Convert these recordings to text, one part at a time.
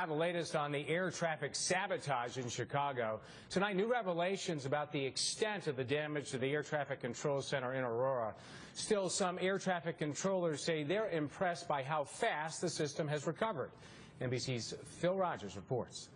The latest on the air traffic sabotage in Chicago. Tonight, new revelations about the extent of the damage to the Air Traffic Control Center in Aurora. Still, some air traffic controllers say they're impressed by how fast the system has recovered. NBC's Phil Rogers reports.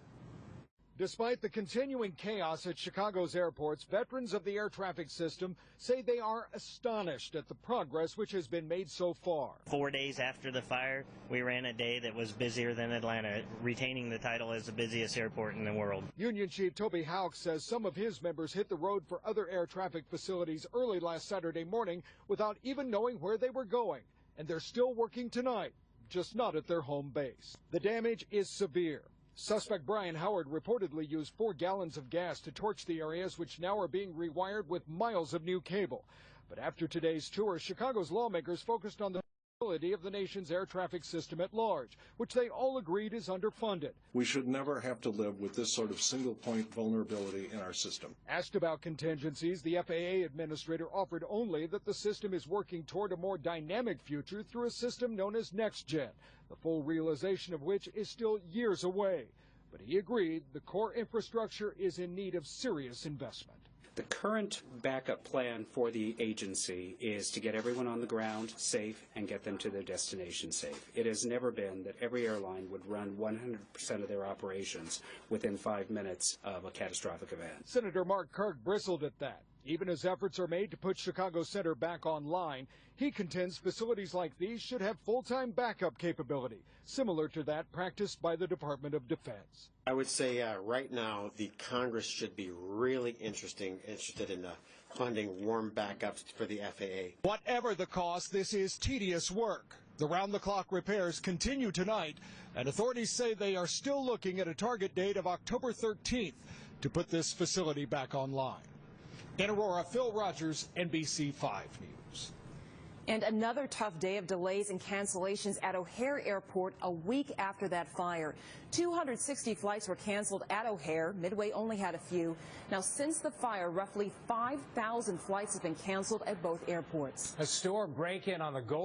Despite the continuing chaos at Chicago's airports, veterans of the air traffic system say they are astonished at the progress which has been made so far. 4 days after the fire, we ran a day that was busier than Atlanta, retaining the title as the busiest airport in the world. Union Chief Toby Hauck says some of his members hit the road for other air traffic facilities early last Saturday morning without even knowing where they were going, and they're still working tonight, just not at their home base. The damage is severe. Suspect Brian Howard reportedly used 4 gallons of gas to torch the areas, which now are being rewired with miles of new cable. But after today's tour, Chicago's lawmakers focused on the ability of the nation's air traffic system at large, which they all agreed is underfunded. We should never have to live with this sort of single-point vulnerability in our system. Asked about contingencies, the FAA administrator offered only that the system is working toward a more dynamic future through a system known as NextGen, the full realization of which is still years away. But he agreed the core infrastructure is in need of serious investment. The current backup plan for the agency is to get everyone on the ground safe and get them to their destination safe. It has never been that every airline would run 100% of their operations within 5 minutes of a catastrophic event. Senator Mark Kirk bristled at that. Even as efforts are made to put Chicago Center back online, he contends facilities like these should have full-time backup capability, similar to that practiced by the Department of Defense. I would say right now the Congress should be really interested in funding warm backups for the FAA. Whatever the cost, this is tedious work. The round-the-clock repairs continue tonight, and authorities say they are still looking at a target date of October 13th to put this facility back online. In Aurora, Phil Rogers, NBC 5 News. And another tough day of delays and cancellations at O'Hare Airport a week after that fire. 260 flights were canceled at O'Hare. Midway only had a few. Now, since the fire, roughly 5,000 flights have been canceled at both airports. A store break-in on the Gold